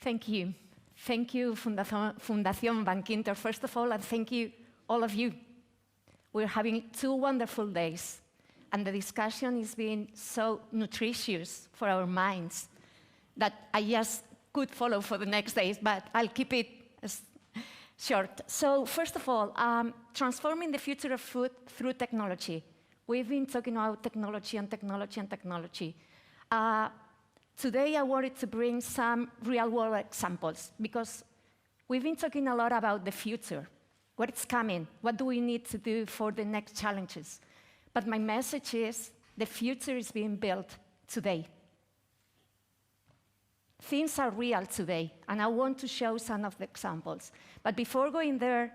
Thank you. Thank you, Fundación Bankinter, first of all, and thank you, all of you. We're having 2 wonderful days, and the discussion is being so nutritious for our minds that I just could follow for the next days, but I'll keep it short. So first of all, transforming the future of food through technology. We've been talking about technology and technology and technology. Today I wanted to bring some real-world examples because we've been talking a lot about the future, what's coming, what do we need to do for the next challenges. But my message is the future is being built today. Things are real today, and I want to show some of the examples. But before going there,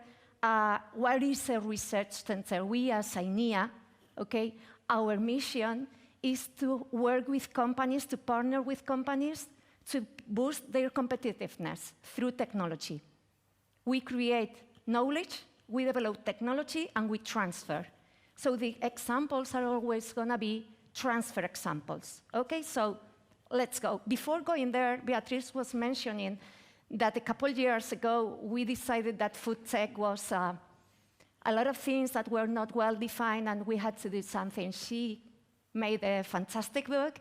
what is a research center? We as INEA, okay, our mission is to work with companies, to partner with companies, to boost their competitiveness through technology. We create knowledge, we develop technology, and we transfer. So the examples are always going to be transfer examples. Okay, so let's go. Before going there, Beatriz was mentioning that a couple years ago, we decided that food tech was a lot of things that were not well defined, and we had to do something. She made a fantastic book,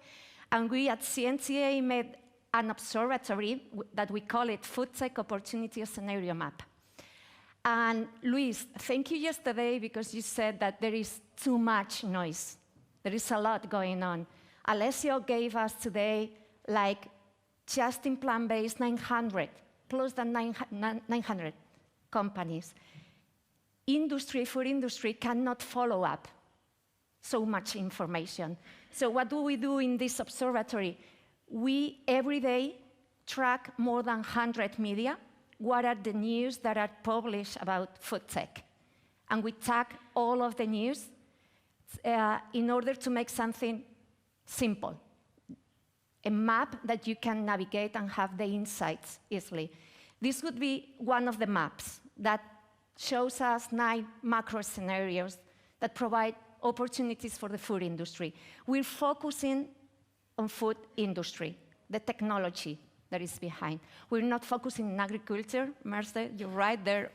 and we at CNTA made an observatory that we call it Food Tech Opportunity Scenario Map. And Luis, thank you yesterday because you said that there is too much noise. There is a lot going on. Alessio gave us today, like, just in plant-based, 900, plus than 900 companies. Food industry cannot follow up so much information. So what do we do in this observatory? We, every day, track more than 100 media. What are the news that are published about food tech? And we tag all of the news in order to make something simple, a map that you can navigate and have the insights easily. This would be one of the maps that shows us 9 macro scenarios that provide opportunities for the food industry. We're focusing on food industry, the technology that is behind. We're not focusing on agriculture. Merce, you're right there.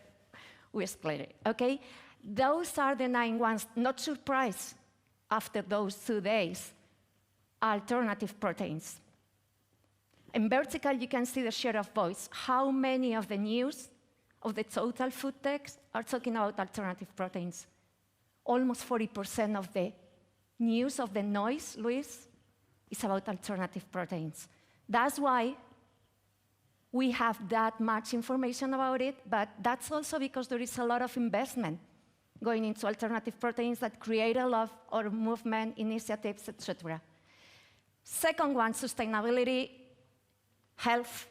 We split it, okay? Those are the 9 ones. Not surprised after those 2 days. Alternative proteins. In vertical, you can see the share of voice. How many of the news of the total food techs are talking about alternative proteins? Almost 40% of the news, of the noise, Luis, is about alternative proteins. That's why we have that much information about it, but that's also because there is a lot of investment going into alternative proteins that create a lot of movement, initiatives, etc. Second one, sustainability, health.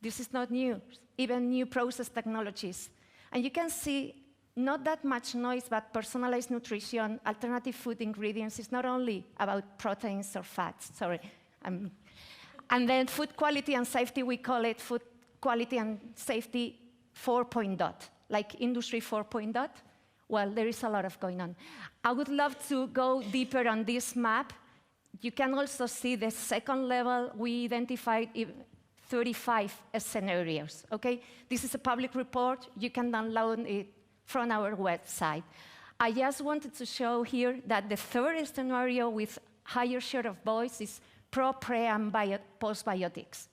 This is not new, even new process technologies. And you can see not that much noise, but personalized nutrition, alternative food ingredients is not only about proteins or fats, sorry. And then food quality and safety, we call it food quality and safety 4.0, like industry 4.0. Well, there is a lot of going on. I would love to go deeper on this map. You can also see the second level. We identified 35 scenarios, okay? This is a public report. You can download it from our website. I just wanted to show here that the third scenario with higher share of voice is pro, pre, and postbiotics.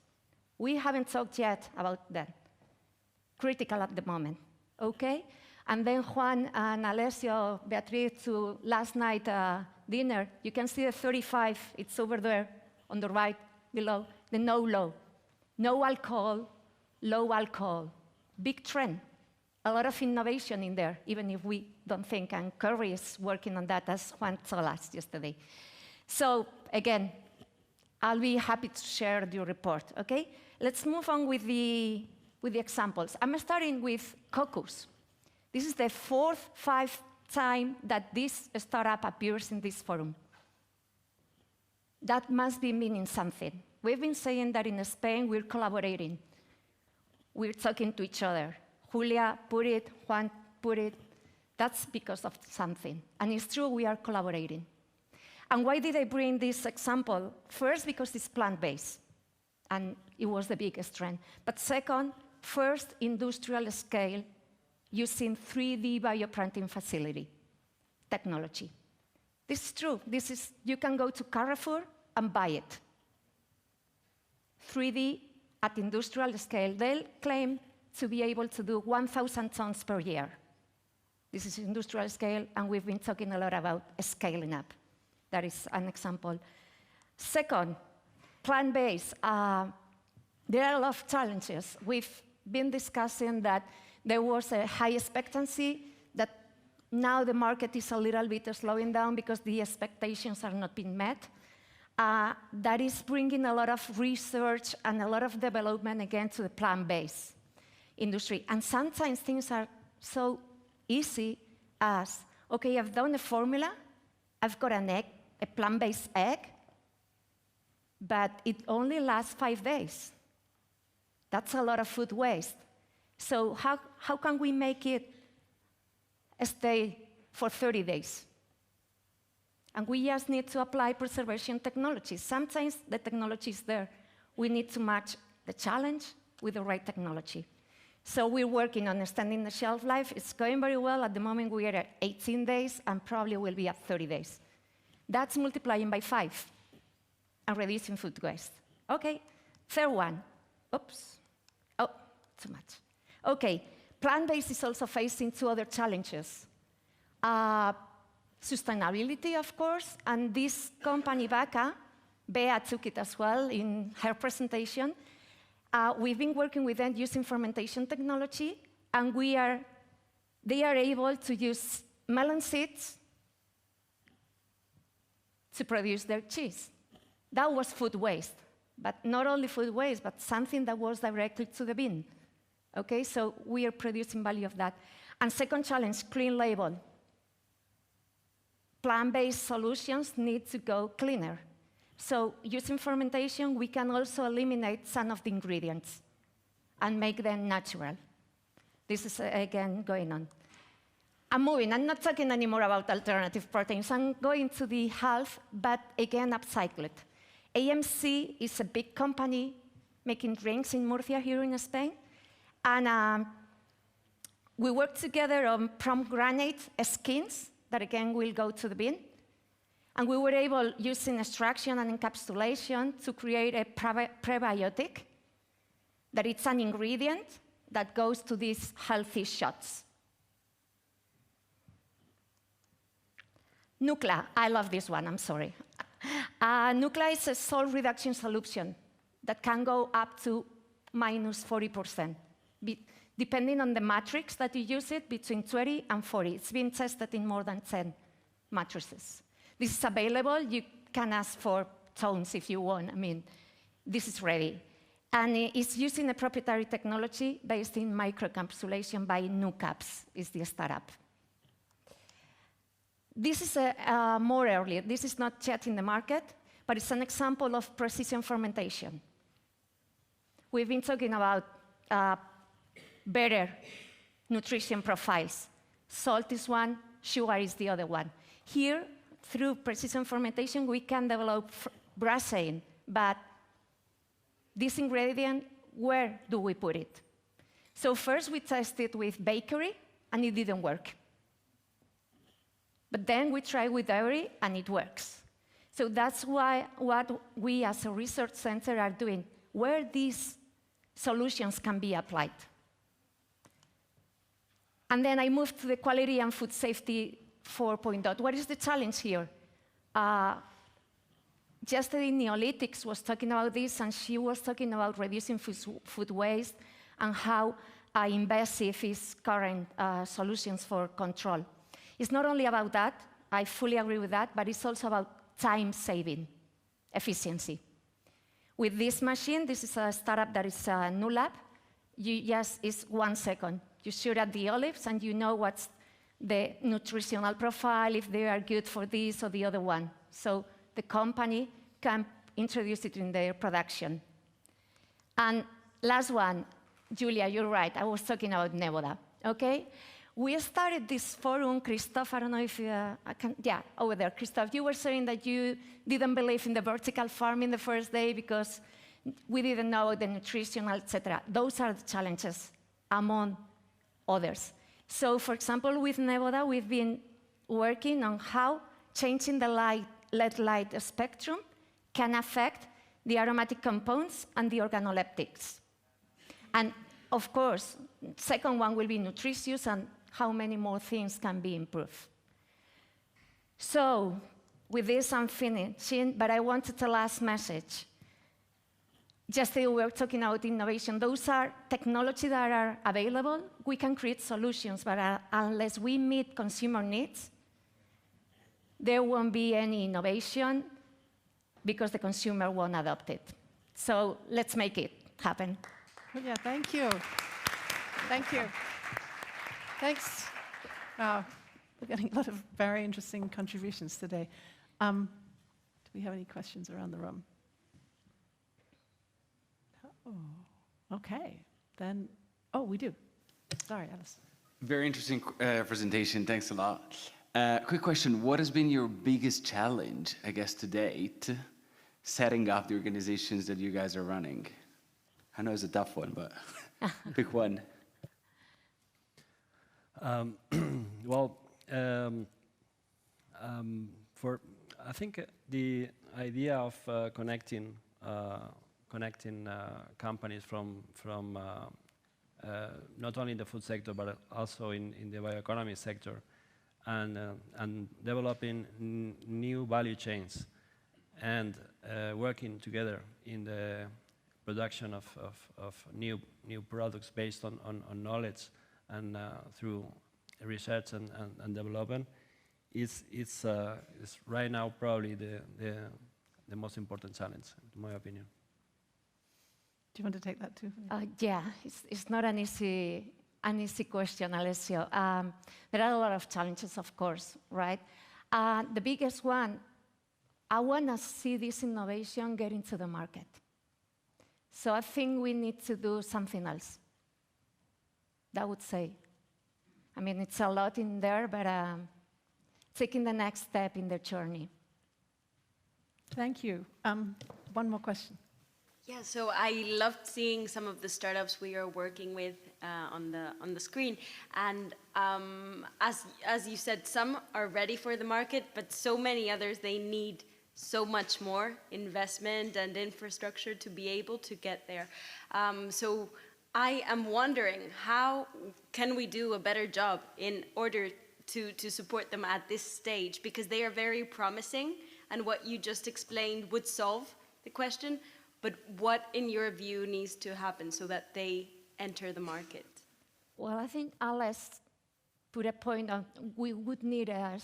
We haven't talked yet about that. Critical at the moment, okay? And then Juan and Alessio, Beatriz, to last night dinner, you can see the 35, it's over there on the right below, the no low. No alcohol, low alcohol, big trend. A lot of innovation in there, even if we don't think, and Curry is working on that, as Juan told us yesterday. So again, I'll be happy to share your report, okay? Let's move on with the examples. I'm starting with Cocos. This is the 4th, 5th time that this startup appears in this forum. That must be meaning something. We've been saying that in Spain we're collaborating. We're talking to each other. Julia put it, Juan put it. That's because of something. And it's true, we are collaborating. And why did I bring this example? First, because it's plant-based. and it was the biggest trend. But second, first industrial scale using 3D bioprinting facility technology. This is true. You can go to Carrefour and buy it. 3D at industrial scale. They'll claim to be able to do 1,000 tons per year. This is industrial scale, and we've been talking a lot about scaling up. That is an example. Second, plant-based. There are a lot of challenges. We've been discussing that there was a high expectancy, that now the market is a little bit slowing down because the expectations are not being met. That is bringing a lot of research and a lot of development again to the plant-based industry. And sometimes things are so easy as, okay, I've done a formula, I've got an egg, a plant-based egg, but it only lasts 5 days. That's a lot of food waste. So how can we make it stay for 30 days? And we just need to apply preservation technology. Sometimes the technology is there. We need to match the challenge with the right technology. So we're working on extending the shelf life. It's going very well. At the moment, we are at 18 days, and probably will be at 30 days. That's multiplying by 5 and reducing food waste. Okay, third one. Oops. Oh, too much. Okay, plant-based is also facing 2 other challenges. Sustainability, of course, and this company, Bea took it as well in her presentation. We've been working with them using fermentation technology, and they are able to use melon seeds to produce their cheese. That was food waste, but not only food waste, but something that was directly to the bin. Okay, so we are producing value of that. And second challenge, clean label. Plant-based solutions need to go cleaner. So using fermentation, we can also eliminate some of the ingredients and make them natural. This is, again, going on. I'm moving. I'm not talking anymore about alternative proteins. I'm going to the health, but again, upcycle it. AMC is a big company making drinks in Murcia here in Spain. And we worked together on pomegranate skins that, again, will go to the bin. And we were able, using extraction and encapsulation, to create a prebiotic, that it's an ingredient that goes to these healthy shots. Nucla, I love this one, I'm sorry. Nucla is a salt reduction solution that can go up to minus 40%, depending on the matrix that you use it, between 20 and 40. It's been tested in more than 10 matrices. This is available. You can ask for tons if you want. I mean, this is ready. And it's using a proprietary technology based in microencapsulation by NuCaps, is the startup. This is more early. This is not yet in the market, but it's an example of precision fermentation. We've been talking about better nutrition profiles. Salt is one, sugar is the other one. Here, through precision fermentation, we can develop brassine, but this ingredient, where do we put it? So first we tested with bakery, and it didn't work. But then we tried with dairy, and it works. So that's what we as a research center are doing, where these solutions can be applied. And then I moved to the quality and food safety 4.0. What is the challenge here? Yesterday, Neolithics was talking about this, and she was talking about reducing food waste and how invasive is current solutions for control. It's not only about that, I fully agree with that, but it's also about time saving, efficiency. With this machine, this is a startup that is a new lab, it's 1 second. You shoot at the olives, and you know what's the nutritional profile, if they are good for this or the other one. So the company can introduce it in their production. And last one, Julia, you're right. I was talking about Neboda, okay? We started this forum. Christophe, I don't know if over there. Christophe, you were saying that you didn't believe in the vertical farming the first day because We didn't know the nutrition, etc. Those are the challenges, among others. So, for example, with Neboda, we've been working on how changing the LED light spectrum can affect the aromatic compounds and the organoleptics. And of course, second one will be nutritious and how many more things can be improved. So, with this I'm finishing, but I wanted the last message. Just we were talking about innovation. Those are technology that are available. We can create solutions, but unless we meet consumer needs, there won't be any innovation because the consumer won't adopt it. So let's make it happen. Yeah, thank you. Thank you. Thanks. Wow, we're getting a lot of very interesting contributions today. Do we have any questions around the room? Oh, okay. Then, oh, we do. Sorry, Alice. Very interesting presentation. Thanks a lot. Quick question. What has been your biggest challenge, I guess, to date, setting up the organizations that you guys are running? I know it's a tough one, but pick one. I think the idea of connecting companies from not only in the food sector but also in the bioeconomy sector, and developing new value chains and working together in the production of new products based on knowledge and through research and development is right now probably the most important challenge, in my opinion. Do you want to take that too? Yeah, it's not an easy question, Alessio. There are a lot of challenges, of course, right? The biggest one, I want to see this innovation get into the market. So I think we need to do something else. That would say. I mean, it's a lot in there, but taking the next step in the journey. Thank you. One more question. Yeah, so I loved seeing some of the startups we are working with on the screen, and as you said, some are ready for the market, but so many others, they need so much more investment and infrastructure to be able to get there. So I am wondering, how can we do a better job in order to support them at this stage, because they are very promising, and what you just explained would solve the question. But what, in your view, needs to happen so that they enter the market? Well, I think Alice put a point on we would need a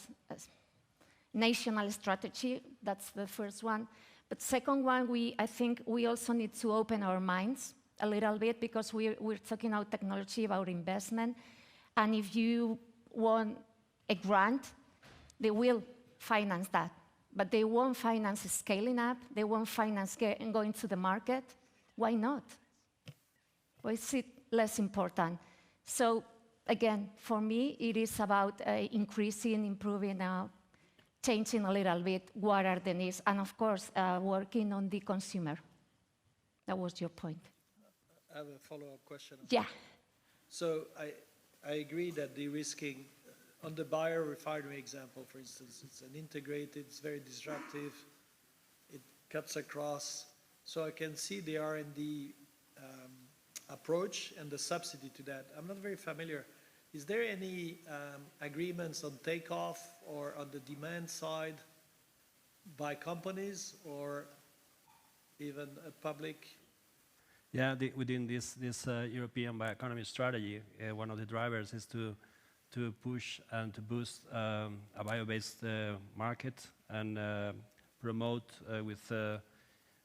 national strategy. That's the first one. But second one, I think we also need to open our minds a little bit, because we're talking about technology, about investment. And if you want a grant, they will finance that. But they won't finance scaling up. They won't finance going to the market. Why not? Why is it less important? So again, for me, it is about increasing, improving, changing a little bit what are the needs, and of course, working on the consumer. That was your point. I have a follow-up question. Yeah. So I agree that de-risking, on the biorefinery example, for instance, it's an integrated, it's very disruptive, it cuts across. So I can see the R&D approach and the subsidy to that. I'm not very familiar. Is there any agreements on takeoff or on the demand side by companies or even a public? Yeah, within this European bioeconomy strategy, one of the drivers is to push and to boost a bio-based market and promote with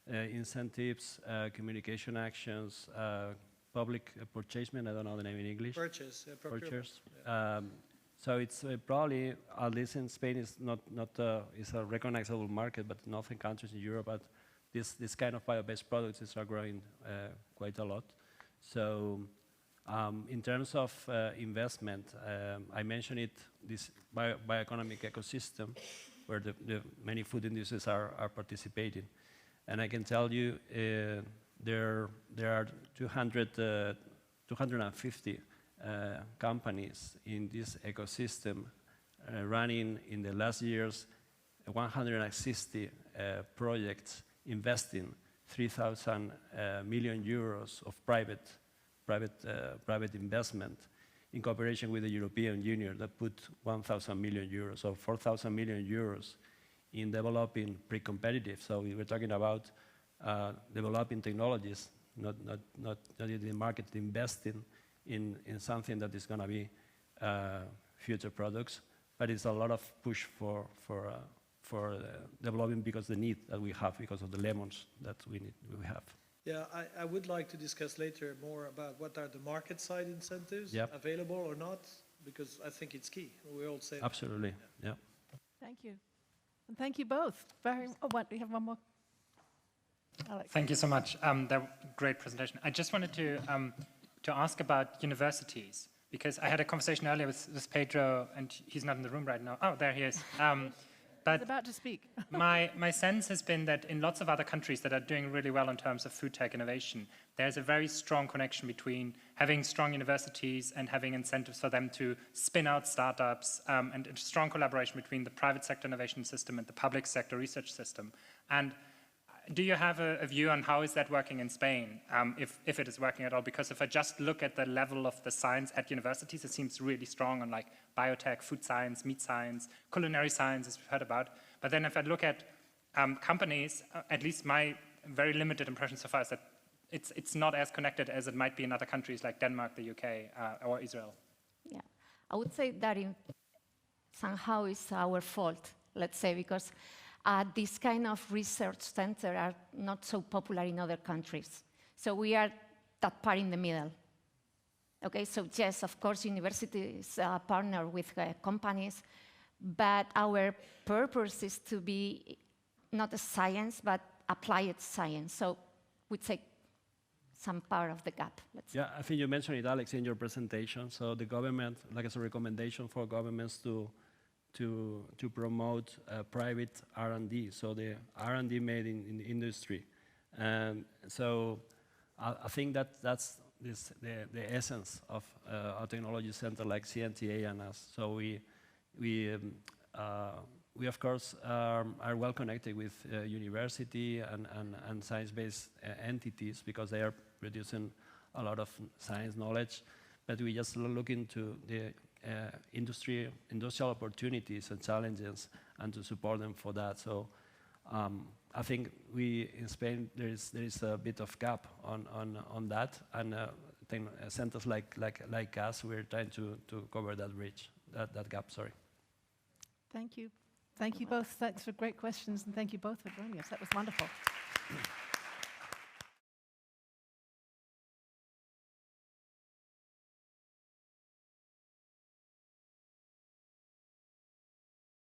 incentives, communication actions, public purchasement, I don't know the name in English. Purchase. Purchase. Yeah. So it's probably, at least in Spain, it's not it's a recognizable market, but in other countries in Europe, but this kind of bio-based products are growing quite a lot. So in terms of investment, I mentioned it, this bioeconomic ecosystem where the many food industries are participating. And I can tell you there are 250 companies in this ecosystem running in the last years 160 projects investing 3,000 million euros of private investment in cooperation with the European Union that put 1,000 million euros, so 4,000 million euros in developing pre-competitive. So we were talking about developing technologies, not in the market, investing in something that is going to be future products, but it's a lot of push for developing because the need that we have, because of the lemons that we have. Yeah, I would like to discuss later more about what are the market side incentives available or not, because I think it's key. We all say absolutely, yeah. Thank you. And thank you both. What, we have one more? Alex. Thank you so much. That great presentation. I just wanted to ask about universities, because I had a conversation earlier with Pedro, and he's not in the room right now. Oh, there he is. But he's about to speak. my sense has been that in lots of other countries that are doing really well in terms of food tech innovation, there's a very strong connection between having strong universities and having incentives for them to spin out startups, and a strong collaboration between the private sector innovation system and the public sector research system. And do you have a view on how is that working in Spain, if it is working at all? Because if I just look at the level of the science at universities, it seems really strong on like biotech, food science, meat science, culinary science, as we've heard about. But then if I look at companies, at least my very limited impression so far is that it's not as connected as it might be in other countries like Denmark, the UK, or Israel. Yeah, I would say that somehow it's our fault, let's say, because this kind of research centers are not so popular in other countries. So we are that part in the middle. Okay, so yes, of course, universities partner with companies, but our purpose is to be not a science, but applied science. So we'd say some part of the gap. Yeah, I think you mentioned it, Alex, in your presentation. So the government, like as a recommendation for governments to promote private R&D, so the R&D made in the industry. And so I think that's the essence of a technology center like CNTA and us. So we of course are well connected with university and science-based entities because they are producing a lot of science knowledge, but we just look into the industrial opportunities and challenges and to support them for that. So I think in Spain there is a bit of gap on that, and centers like us, we're trying to cover that bridge, that gap. Sorry. Thank you. Thank you both. Thanks for great questions, and thank you both for joining us. That was wonderful.